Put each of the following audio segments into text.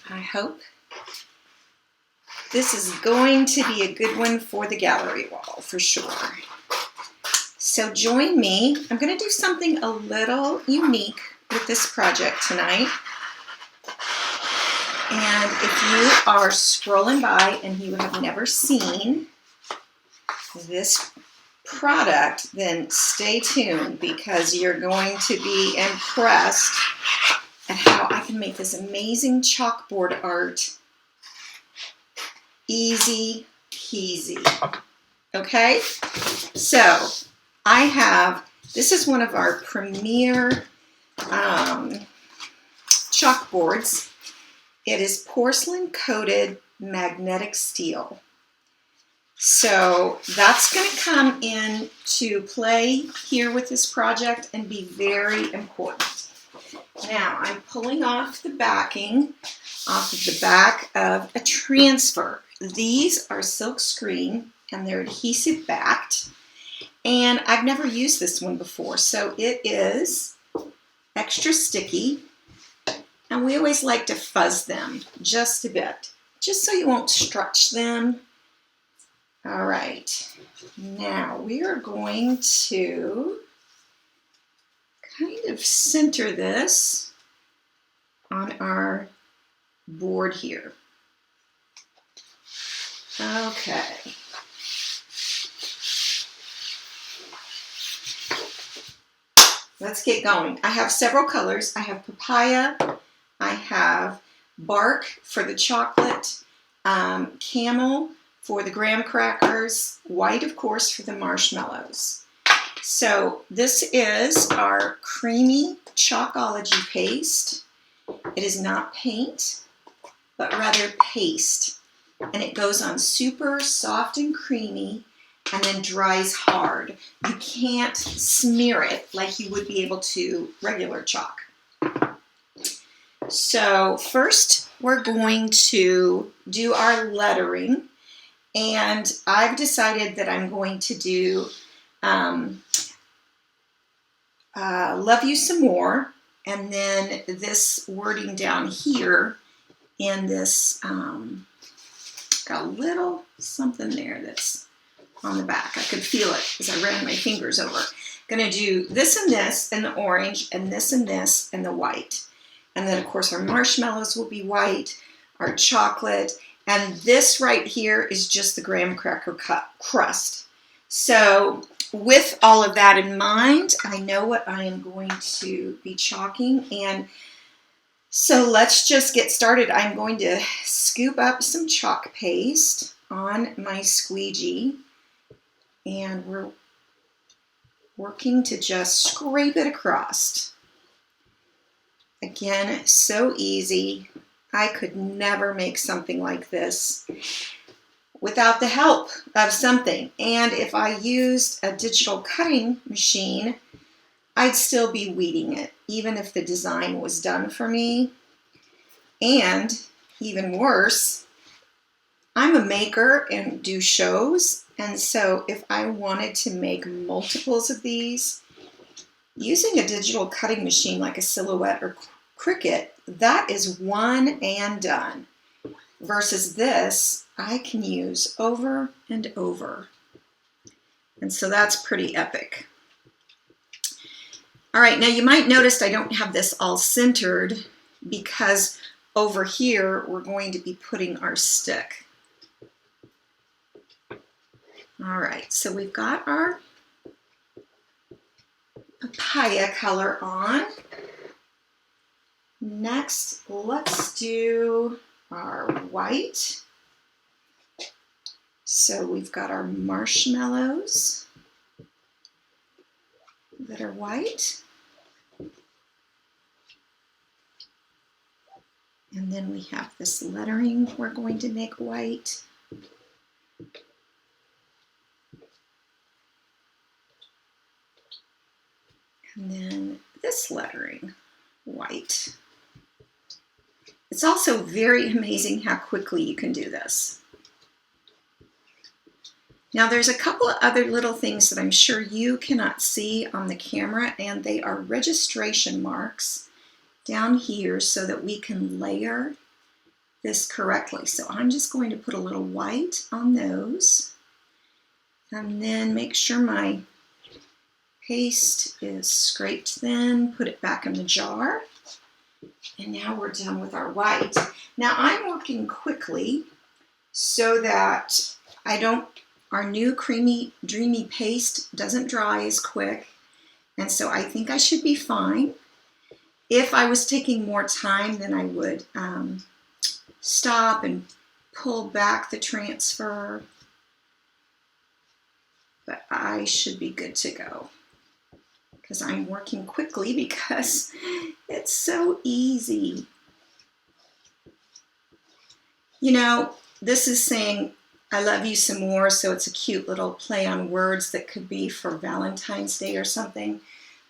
I hope this is going to be a good one for the gallery wall for sure. So join me. I'm going to do something a little unique with this project tonight. And if you are scrolling by and you have never seen this product, then stay tuned because you're going to be impressed at how I can make this amazing chalkboard art easy peasy. Okay, so I have, this is one of our premier chalkboards. It is porcelain coated magnetic steel. So that's going to come into play here with this project and be very important. Now I'm pulling off the backing off of the back of a transfer. These are silk screen and they're adhesive backed. And I've never used this one before, so it is extra sticky. And we always like to fuzz them just a bit, just so you won't stretch them. All right, now we are going to kind of center this on our board here. Okay. Let's get going. I have several colors. I have papaya, I have bark for the chocolate, camel for the graham crackers, white, of course, for the marshmallows. So this is our creamy Chalkology paste. It is not paint, but rather paste. And it goes on super soft and creamy and then dries hard. You can't smear it like you would be able to regular chalk. So first we're going to do our lettering, and I've decided that I'm going to do Love You Some More, and then this wording down here in this, got a little something there that's on the back. I could feel it as I ran my fingers over. Gonna do this and this and the orange and this and this and the white. And then of course our marshmallows will be white, our chocolate, and this right here is just the graham cracker crust. So with all of that in mind, I know what I am going to be chalking, and so let's just get started. I'm going to scoop up some chalk paste on my squeegee, and we're working to just scrape it across. Again, so easy. I could never make something like this without the help of something. And if I used a digital cutting machine, I'd still be weeding it, even if the design was done for me. And even worse, I'm a maker and do shows. And so if I wanted to make multiples of these, using a digital cutting machine like a Silhouette or Cricut, that is one and done. Versus this, I can use over and over. And so that's pretty epic. All right, now you might notice I don't have this all centered because over here we're going to be putting our stick. All right, so we've got our papaya color on. Next, let's do our white. So we've got our marshmallows that are white. And then we have this lettering we're going to make white. And then this lettering white. It's also very amazing how quickly you can do this. Now there's a couple of other little things that I'm sure you cannot see on the camera, and they are registration marks down here so that we can layer this correctly. So I'm just going to put a little white on those and then make sure my paste is scraped thin, put it back in the jar. And now we're done with our white. Now I'm working quickly so that our new creamy, dreamy paste doesn't dry as quick. And so I think I should be fine. If I was taking more time, then I would stop and pull back the transfer. But I should be good to go because I'm working quickly because it's so easy. You know, this is saying, I love you some more, so it's a cute little play on words that could be for Valentine's Day or something.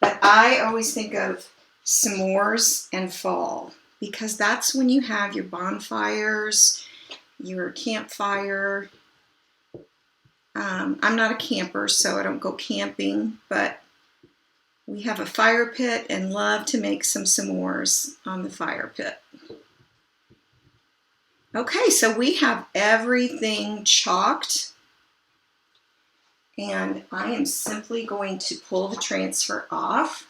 But I always think of s'mores and fall because that's when you have your bonfires, your campfire. I'm not a camper, so I don't go camping, but we have a fire pit and love to make some s'mores on the fire pit. Okay, so we have everything chalked, and I am simply going to pull the transfer off.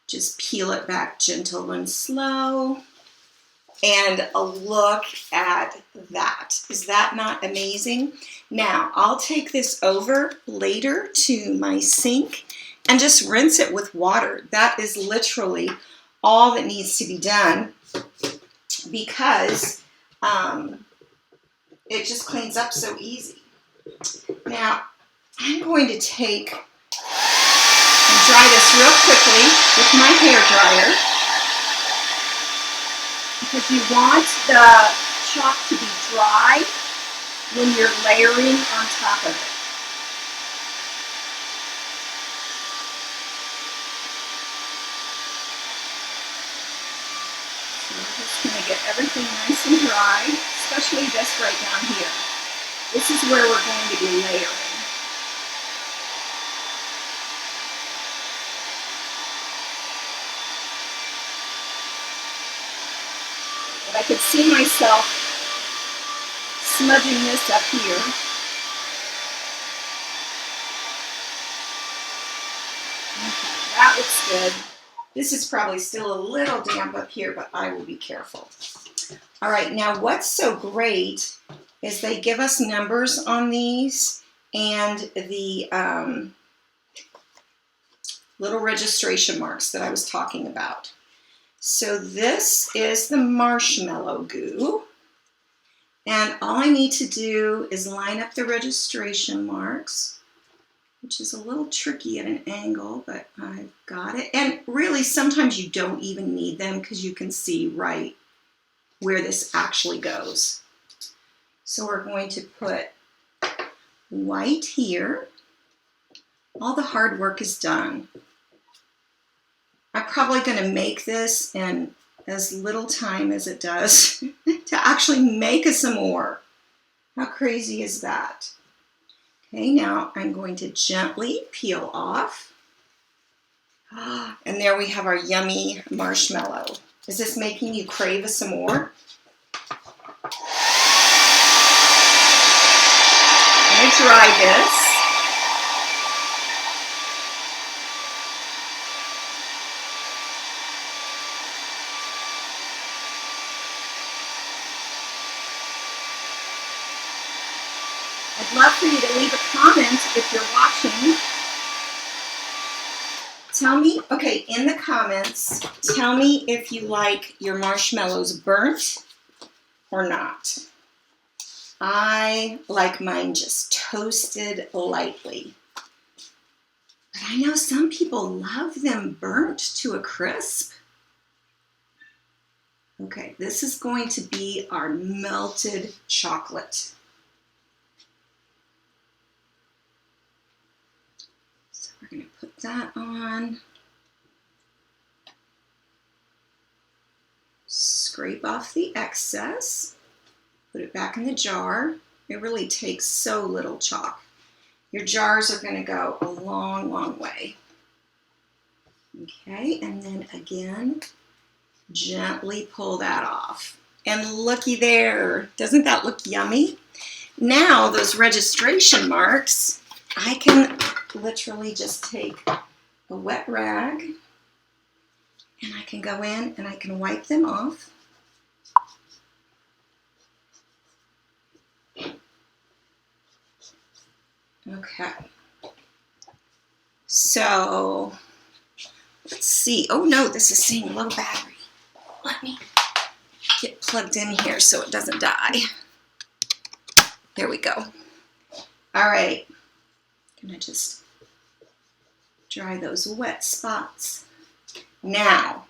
Just peel it back gentle and slow. And a look at that. Is that not amazing? Now, I'll take this over later to my sink and just rinse it with water. That is literally all that needs to be done because it just cleans up so easy. Now, I'm going to take and dry this real quickly with my hair dryer because you want the chalk to be dry when you're layering on top of it. So we're just going to get everything nice and dry, especially this right down here. This is where we're going to be layering. But I could see myself smudging this up here. Okay, that looks good. This is probably still a little damp up here, but I will be careful. All right, now what's so great is they give us numbers on these and the little registration marks that I was talking about. So this is the marshmallow goo. And all I need to do is line up the registration marks, which is a little tricky at an angle, but I've got it. And really, sometimes you don't even need them because you can see right where this actually goes. So we're going to put white here. All the hard work is done. I'm probably going to make this in as little time as it does to actually make a s'more. How crazy is that? Okay, now I'm going to gently peel off. And there we have our yummy marshmallow. Is this making you crave a s'more? I'm going to dry this. I'd love for you to leave a comment if you're watching. Tell me, okay, in the comments, tell me if you like your marshmallows burnt or not. I like mine just toasted lightly. But I know some people love them burnt to a crisp. Okay, this is going to be our melted chocolate. We're going to put that on. Scrape off the excess. Put it back in the jar. It really takes so little chalk. Your jars are going to go a long, long way. Okay, and then again, gently pull that off. And looky there, doesn't that look yummy? Now those registration marks, I can literally just take a wet rag and I can go in and I can wipe them off. Okay. So let's see. Oh no, this is saying low battery. Let me get plugged in here so it doesn't die. There we go. All right. Gonna just dry those wet spots. Now,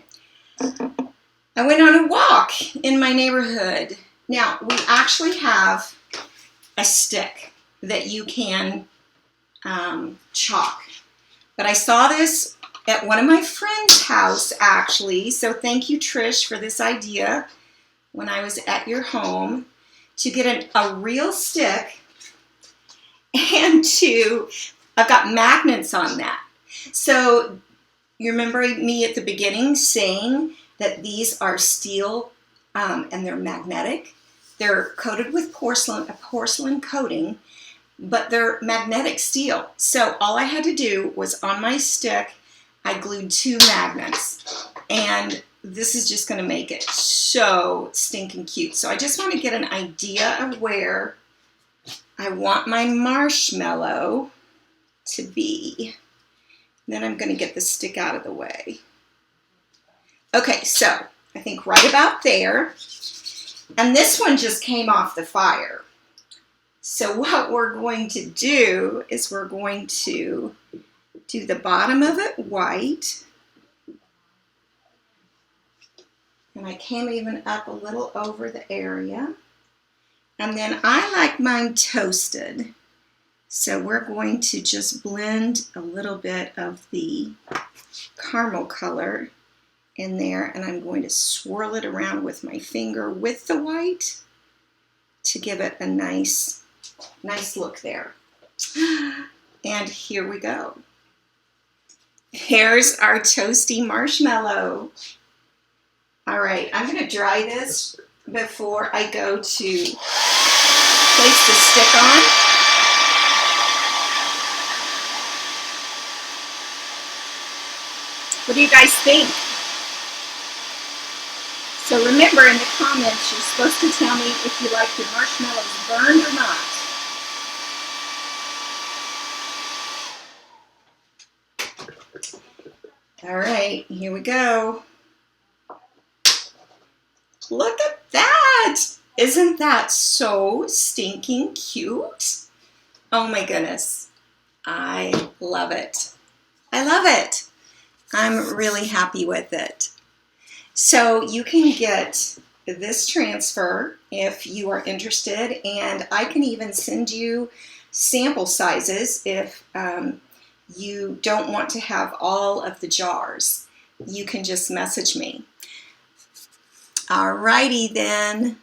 I went on a walk in my neighborhood. Now, we actually have a stick that you can chalk. But I saw this at one of my friend's house, actually. So thank you, Trish, for this idea when I was at your home to get a real stick and I've got magnets on that. So you remember me at the beginning saying that these are steel and they're magnetic. They're coated with porcelain, a porcelain coating, but they're magnetic steel. So all I had to do was on my stick, I glued 2 magnets. And this is just gonna make it so stinking cute. So I just wanna get an idea of where I want my marshmallow to be. Then I'm gonna get the stick out of the way. Okay, so I think right about there. And this one just came off the fire. So what we're going to do is we're going to do the bottom of it white. And I came even up a little over the area. And then I like mine toasted. So we're going to just blend a little bit of the caramel color in there, and I'm going to swirl it around with my finger with the white to give it a nice look there. And here we go. Here's our toasty marshmallow. All right, I'm going to dry this before I go to place the stick on. What do you guys think? So remember, in the comments, you're supposed to tell me if you like your marshmallows burned or not. All right, here we go. Look at that! Isn't that so stinking cute? Oh my goodness. I love it. I love it. I'm really happy with it. So you can get this transfer if you are interested, and I can even send you sample sizes if you don't want to have all of the jars. You can just message me. Alrighty then.